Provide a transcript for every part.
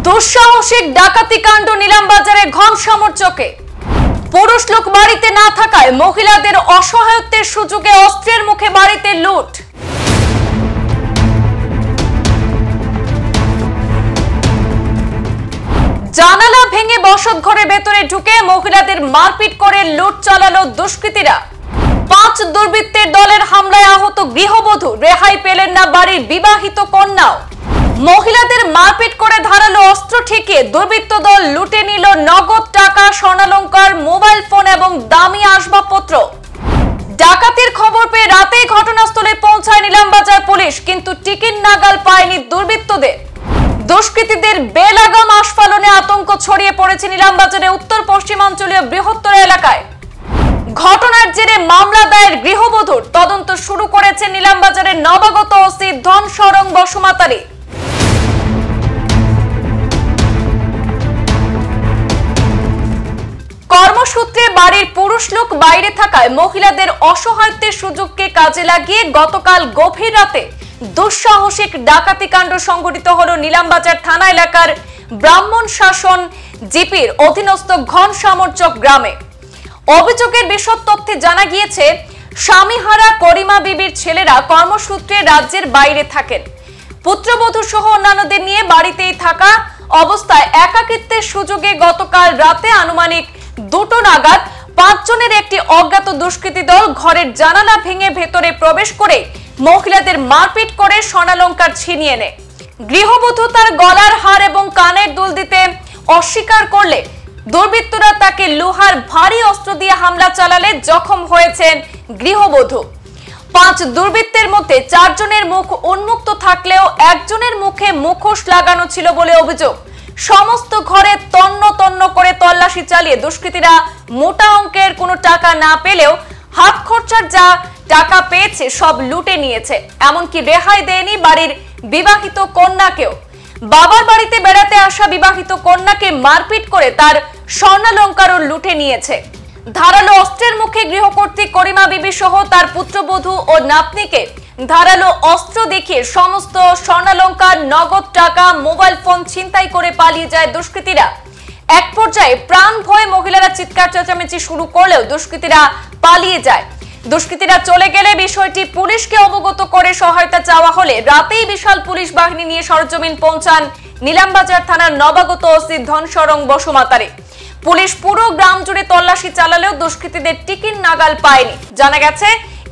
দুঃসাহসিক ডাকাতি কাণ্ড নিলামবাজারে ঘনশ্যামর চকে। পুরুষ লোক বাড়িতে না থাকায় মহিলাদের অসহায়ত্বের সুযোগে অস্ত্রের মুখে বাড়িতে লুট। জানালা ভেঙে বসত ঘরের ভেতরে ঢুকে মহিলাদের মারপিট করে লুট চালালো দুষ্কৃতীরা। 5 দুর্বৃত্তের দলের হামলায় আহত গৃহবধূ, রেহাই পেলেন না বাড়ির বিবাহিত কন্যাও। মহিলাদের মারপিট করে ধারালো অস্ত্র ঠেকিয়ে দুর্বৃত্ত দল লুটে নিল নগদ টাকা, স্বর্ণালংকার, মোবাইল ফোন এবং দামি আসবাবপত্র। ডাকাতির খবর পেয়ে রাতেই ঘটনাস্থলে পৌঁছায় নিলামবাজার পুলিশ, কিন্তু টিকিট নাগাল পায়নি দুর্বৃত্তদের। দুষ্কৃতীদের বেলাগাম আস্ফালনে আতঙ্ক ছড়িয়ে পড়েছে নিলামবাজারের উত্তর পশ্চিমাঞ্চলীয় বৃহত্তর এলাকায়। ঘটনার জেরে মামলা দায়ের গৃহবধূর, তদন্ত শুরু করেছে নিলামবাজারের নবাগত ওসি ধনসরং বসুমাতারি। কর্মসূত্রে বাড়ির পুরুষ লোক বাইরে থাকায় মহিলাদের অসহায়ত্বের সুযোগকে কাজে লাগিয়ে গতকাল গভীর রাতে দুঃসাহসিক ডাকাতি কাণ্ড সংঘটিত হলো নিলামবাজার থানা এলাকার ব্রাহ্মণ শাসন জিপির অধীনস্থ ঘনশ্যামর চক গ্রামে। অভিযোগের বিশদ তথ্যে জানা গিয়েছে, স্বামীহারা করিমা বিবির ছেলেরা কর্মসূত্রে রাজ্যের বাইরে থাকেন। পুত্রবধূ সহ অন্যান্যদের নিয়ে বাড়িতেই থাকা অবস্থায় একাকিত্বের সুযোগে গতকাল রাতে আনুমানিক 2টো নাগাদ 5 জনের একটি অজ্ঞাত দুষ্কৃতী দল ঘরের জানালা ভেঙে ভেতরে প্রবেশ করে মহিলাদের মারপিট করে স্বর্ণালংকার ছিনিয়ে নেয়। গৃহবধূ তার গলার হার এবং কানের দুল দিতে অস্বীকার করলে দুর্বৃত্তরা তাকে লোহার ভারী অস্ত্র দিয়ে হামলা চালালে জখম হয়েছেন গৃহবধূ। 5 দুর্বৃত্তের মধ্যে 4 জনের মুখ উন্মুক্ত থাকলেও একজনের মুখে মুখোশ লাগানো ছিল বলে অভিযোগ। সমস্ত ঘরে তন্ন তন্ন করে তল্লাশি চালিয়ে দুষ্কৃতীরা মোটা অঙ্কের কোনো টাকা না পেলেও হাত খরচার যা টাকা পেয়েছে সব লুটে নিয়েছে। এমনকি রেহাই দেয়নি বাড়ির বিবাহিত কন্যাকেও। বাবার বাড়িতে বেড়াতে আসা বিবাহিত কন্যাকে মারপিট করে তার স্বর্ণালংকারও লুটে নিয়েছে। ধারালো অস্ত্রের মুখে গৃহকর্ত্রী করিমা বিবি সহ তার পুত্রবধূ ও নাতনিকে ধারালো অস্ত্র দেখিয়ে সমস্ত স্বর্ণালংকার, নগদ টাকা, মোবাইল ফোন ছিনতাই করে পালিয়ে যায় দুষ্কৃতীরা। এক পর্যায়ে প্রাণ ভয়ে মহিলারা চিৎকার চেঁচামেচি শুরু করলেও দুষ্কৃতীরা পালিয়ে যায়। দুষ্কৃতীরা চলে গেলে বিষয়টি পুলিশকে অবগত করে সহায়তা চাওয়া হলে রাতেই বিশাল পুলিশ বাহিনী নিয়ে সরজমিন পৌঁছান নিলামবাজার থানার নবাগত ওসি ধনসরং বসুমাতারি। পুলিশ পুরো গ্রাম জুড়ে তল্লাশি চালালেও দুষ্কৃতীদের টিকিট নাগাল পায়নি। জানা গেছে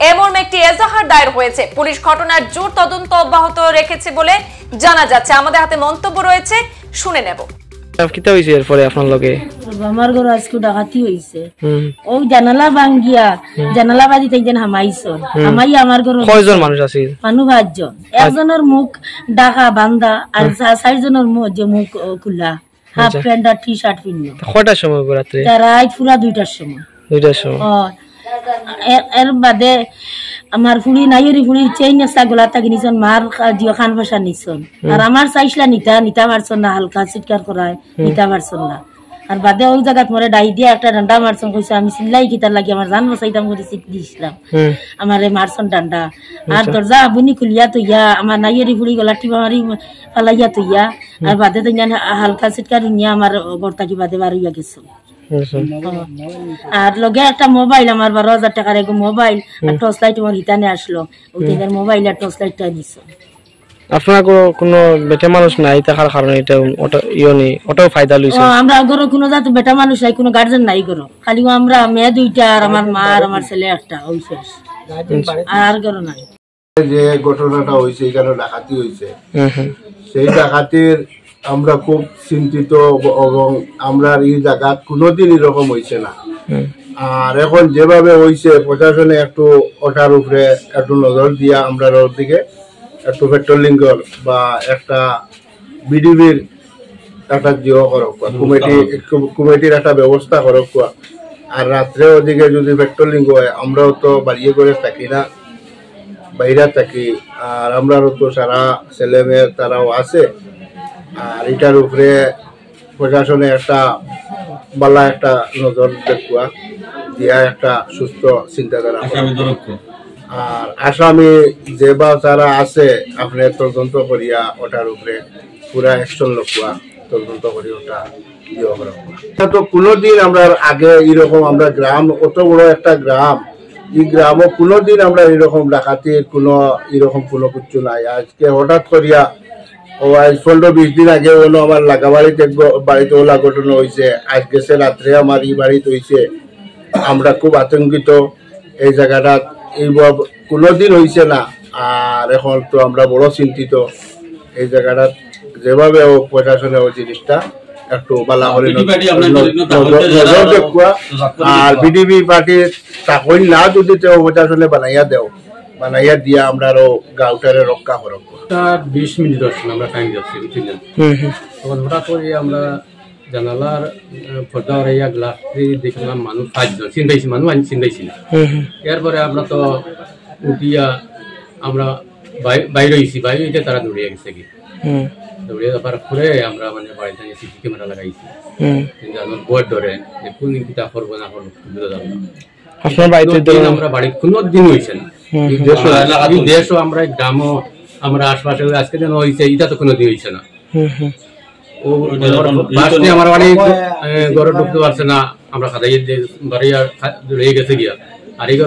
এ মর্মে একটি এজাহার দায়ের হয়েছে। পুলিশ ঘটনার জোর তদন্ত অব্যাহত রেখেছে বলে জানা যাচ্ছে। আমাদের হাতে মন্তব্য রয়েছে, শুনে নেব। কিতা হইছে এরপরে আপনার লগে? আমার ঘর আজকে ডাকাতি হইছে। ও জানালা ভাঙ্গিয়া জানালা বাজি তাইজন হামাইছো। হামাই আমার ঘর কয়জন মানুষ আছে? মানুষ 5 জন। একজনের মুখ ঢাকা বান্ধা আর 4 জনের মুখ খোলা, হাফ প্যান্ট আর টি-শার্ট পিননো। কয়টার সময় রাতে? রাত পুরা 2টার সময়। 2টার সময়। এর বাদে আমার ফুড়ি নাইরি ফুড়ি চেইন আসা গলা তাকে নিছন মার জিও খান ভাষা নিছন। আর আমার চাইছিলা নিতা পারছন না, হালকা চিৎকার করায় নিতা পারছন না। আর বাদে ওই জায়গাত মরে ডাই দিয়া একটা ডান্ডা মারছন, কইছে আমি সিল্লাই কিতার লাগি আমার জান বসাইতাম করে চিট দিছিলাম। আমারে মারছন ডান্ডা। আর দরজা আবুনি খুলিয়া তইয়া আমার নাইরি ফুড়ি গলা টিপা মারি ফালাইয়া তইয়া। আর বাদে তো হালকা চিৎকার নিয়া আমার গড়তাকি বাদে বাড়িয়া গেছে। আর লগে একটা মোবাইল, আমার 12,000 টাকার এক মোবাইল আর টর্চ লাইট আমার হিতানে আসলো। ওইটার মোবাইল আর টর্চ লাইটটা দিছো। আপনার কোনো বেটা মানুষ নাই থাকার কারণে এটা ওটাও ফায়দা লইছে? আমরা ঘর কোনো জাত বেটা মানুষ নাই, কোনো গার্জেন নাই ঘর, খালি আমরা মেয়ে 2টা আর আমার মা আর আমার ছেলে একটা, ওই শেষ। আর ঘর নাই। যে ঘটনাটা হয়েছে এখানে ডাকাতি হয়েছে, সেই ডাকাতির আমরা খুব চিন্তিত এবং আমরা এই জায়গা কোনোদিন এরকম হয়েছে না। আর এখন যেভাবে হয়েছে প্রশাসনে একটু ওটার উপরে একটু নজর দিয়া আমরা ওর দিকে একটু পেট্রোলিং বা একটা বিডিবির একটা জিও করক, কমিটির একটা ব্যবস্থা করক। আর রাত্রে ওদিকে যদি পেট্রোলিং হয়, আমরাও তো বাড়িয়ে করে থাকি না, বাইরে থাকি। আর আমরাও তো সারা ছেলে মেয়ে তারাও আছে। আর এটার উপরে প্রশাসনে একটা বালা একটা নজর দেখুয়া দিয়া একটা সুস্থ চিন্তাধারা। আর আসামি যে বা যারা আছে আপনার তদন্ত করিয়া ওটার উপরে পুরা অ্যাকশন লকুয়া তদন্ত করি ওটা ইয়ে করা। এটা তো কোনোদিন আমরা আগে এরকম আমরা গ্রাম, অত বড় একটা গ্রাম, এই গ্রামও কোনোদিন আমরা এরকম ডাকাতির এরকম কোনো কিছু নাই। আজকে হঠাৎ করিয়া ও আজ 15-20 দিন আগে হলো আমার লাগাবাড়িতে বাড়িতে ওলা ঘটনা হয়েছে, আজ গেছে রাত্রে আমার এই বাড়িতে হয়েছে। আমরা খুব আতঙ্কিত, এই জায়গাটা এইভাবে কোনোদিন হয়েছে না, আর এখন তো আমরা বড় চিন্তিত। এই জায়গাটা যেভাবে প্রশাসনে ওই জিনিসটা একটু বালা করে নজর দেখুয়া, আর বিডিপি পার্টির চাকরি না যদি প্রশাসনে বানাইয়া দিয়া আমরা আরো গাঁওটারে রক্ষা করব। 20 মিনিট আমরা টাইম যাচ্ছি বুঝলেন। তখন হঠাৎ করে আমরা জানালার পর্দা ইয়া গ্লাস দেখলাম মানুষ 5 জন চিন্তাইছি, মানুষ আনি চিন্তাইছি না। এরপরে আমরা তো উঠিয়া আমরা বাইরে হয়েছি, বাইরে হইতে তারা দৌড়িয়ে গেছে কি দৌড়িয়ে যাবার পরে আমরা মানে বাড়িতে সিসি ক্যামেরা লাগাইছি, কিন্তু আমার বোর্ড ধরে কোন কিতা করবো না করবো বুঝতে যাবো না। আমরা বাড়ি কোনো দিন হয়েছে না, দেশও আমরা গ্রামও আমরা আশপাশে আজকে যেন হয়েছে, এটা তো কোনোদিন হয়েছে না। আমার বাড়ি ঘরে ঢুকতে পারছে না, আমরা খাদাই বাড়ি রয়ে গেছে গিয়া। আর এই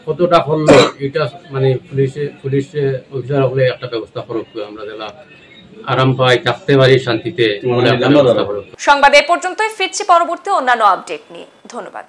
কতটা করলো এটা মানে পুলিশে অফিসার হলে একটা ব্যবস্থা করুক, আমরা জেলা আরাম পাই, থাকতে পারি শান্তিতে। সংবাদ এ পর্যন্তই, ফিরছি পরবর্তী অন্যান্য আপডেট নিয়ে। ধন্যবাদ।